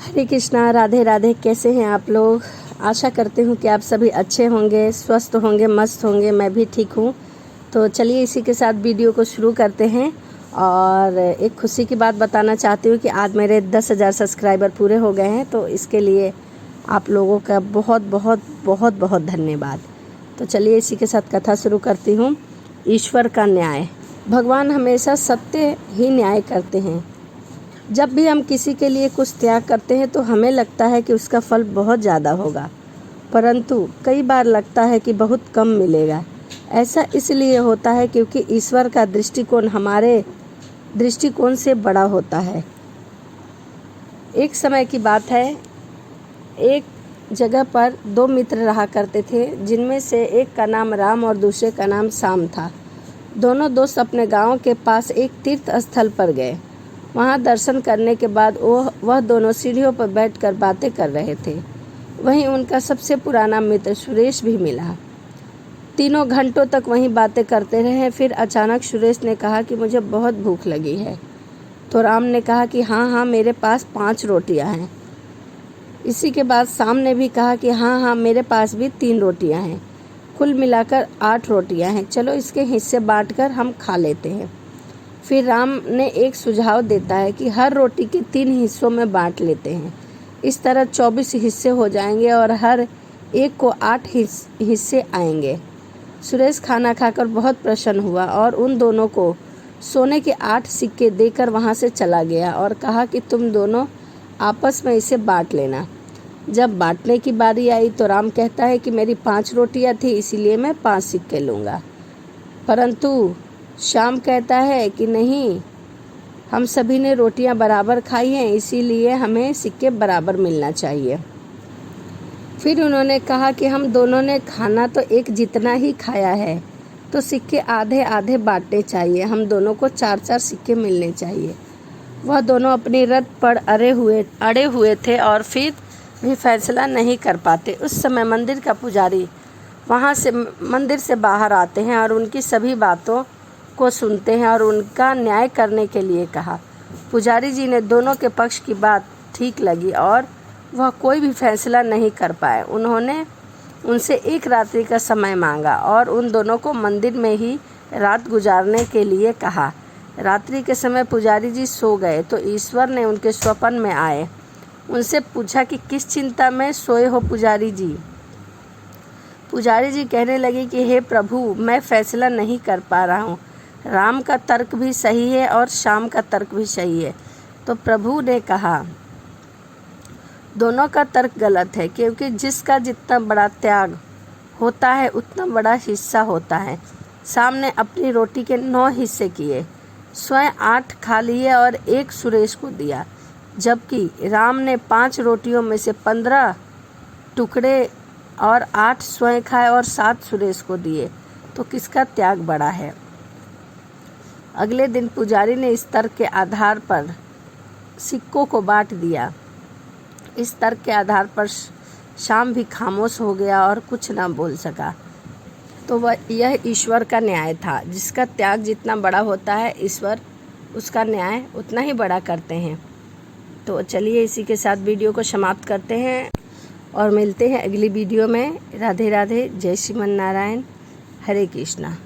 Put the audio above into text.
हरे कृष्णा, राधे राधे। कैसे हैं आप लोग? आशा करती हूँ कि आप सभी अच्छे होंगे, स्वस्थ होंगे, मस्त होंगे। मैं भी ठीक हूँ। तो चलिए इसी के साथ वीडियो को शुरू करते हैं। और एक खुशी की बात बताना चाहती हूँ कि आज मेरे 10,000 सब्सक्राइबर पूरे हो गए हैं। तो इसके लिए आप लोगों का बहुत बहुत बहुत बहुत धन्यवाद। तो चलिए इसी के साथ कथा शुरू करती हूँ। ईश्वर का न्याय। भगवान हमेशा सत्य ही न्याय करते हैं। जब भी हम किसी के लिए कुछ त्याग करते हैं तो हमें लगता है कि उसका फल बहुत ज़्यादा होगा, परंतु कई बार लगता है कि बहुत कम मिलेगा। ऐसा इसलिए होता है क्योंकि ईश्वर का दृष्टिकोण हमारे दृष्टिकोण से बड़ा होता है। एक समय की बात है, एक जगह पर दो मित्र रहा करते थे, जिनमें से एक का नाम राम और दूसरे का नाम श्याम था। दोनों दोस्त अपने गांव के पास एक तीर्थ स्थल पर गए। वहां दर्शन करने के बाद वह दोनों सीढ़ियों पर बैठकर बातें कर रहे थे। वहीं उनका सबसे पुराना मित्र सुरेश भी मिला। तीनों घंटों तक वहीं बातें करते रहे। फिर अचानक सुरेश ने कहा कि मुझे बहुत भूख लगी है। तो राम ने कहा कि हाँ, मेरे पास 5 रोटियां हैं। इसी के बाद श्याम ने भी कहा कि हाँ, मेरे पास भी 3 रोटियां हैं। कुल मिलाकर 8 रोटियां हैं। चलो इसके हिस्से बांटकर हम खा लेते हैं। फिर राम ने एक सुझाव देता है कि हर रोटी के 3 हिस्सों में बांट लेते हैं। इस तरह 24 हिस्से हो जाएंगे और हर एक को 8 हिस्से आएंगे। सुरेश खाना खाकर बहुत प्रसन्न हुआ और उन दोनों को सोने के 8 सिक्के देकर वहां से चला गया और कहा कि तुम दोनों आपस में इसे बांट लेना। जब बांटने की बारी आई तो राम कहता है कि मेरी 5 रोटियां थी, इसीलिए मैं 5 सिक्के लूँगा। परंतु श्याम कहता है कि नहीं, हम सभी ने रोटियां बराबर खाई हैं, इसीलिए हमें सिक्के बराबर मिलना चाहिए। फिर उन्होंने कहा कि हम दोनों ने खाना तो एक जितना ही खाया है, तो सिक्के आधे आधे बांटने चाहिए। हम दोनों को 4-4 सिक्के मिलने चाहिए। वह दोनों अपनी रट पर अड़े हुए थे और फिर भी फैसला नहीं कर पाते। उस समय मंदिर का पुजारी मंदिर से बाहर आते हैं और उनकी सभी बातों को सुनते हैं और उनका न्याय करने के लिए कहा। पुजारी जी ने दोनों के पक्ष की बात ठीक लगी और वह कोई भी फैसला नहीं कर पाए। उन्होंने उनसे एक रात्रि का समय मांगा और उन दोनों को मंदिर में ही रात गुजारने के लिए कहा। रात्रि के समय पुजारी जी सो गए तो ईश्वर ने उनके स्वप्न में आए। उनसे पूछा कि किस चिंता में सोए हो पुजारी जी? पुजारी जी कहने लगे कि हे प्रभु, मैं फैसला नहीं कर पा रहा हूँ। राम का तर्क भी सही है और श्याम का तर्क भी सही है। तो प्रभु ने कहा, दोनों का तर्क गलत है, क्योंकि जिसका जितना बड़ा त्याग होता है उतना बड़ा हिस्सा होता है। श्याम ने अपनी रोटी के 9 हिस्से किए, स्वयं 8 खा लिए और 1 सुरेश को दिया, जबकि राम ने 5 रोटियों में से 15 टुकड़े और 8 स्वयं खाए और 7 सुरेश को दिए। तो किसका त्याग बड़ा है? अगले दिन पुजारी ने इस तर्क के आधार पर सिक्कों को बांट दिया। इस तर्क के आधार पर श्याम भी खामोश हो गया और कुछ ना बोल सका। तो यह ईश्वर का न्याय था। जिसका त्याग जितना बड़ा होता है, ईश्वर उसका न्याय उतना ही बड़ा करते हैं। तो चलिए इसी के साथ वीडियो को समाप्त करते हैं और मिलते हैं अगली वीडियो में। राधे राधे। जय श्रीमन नारायण। हरे कृष्णा।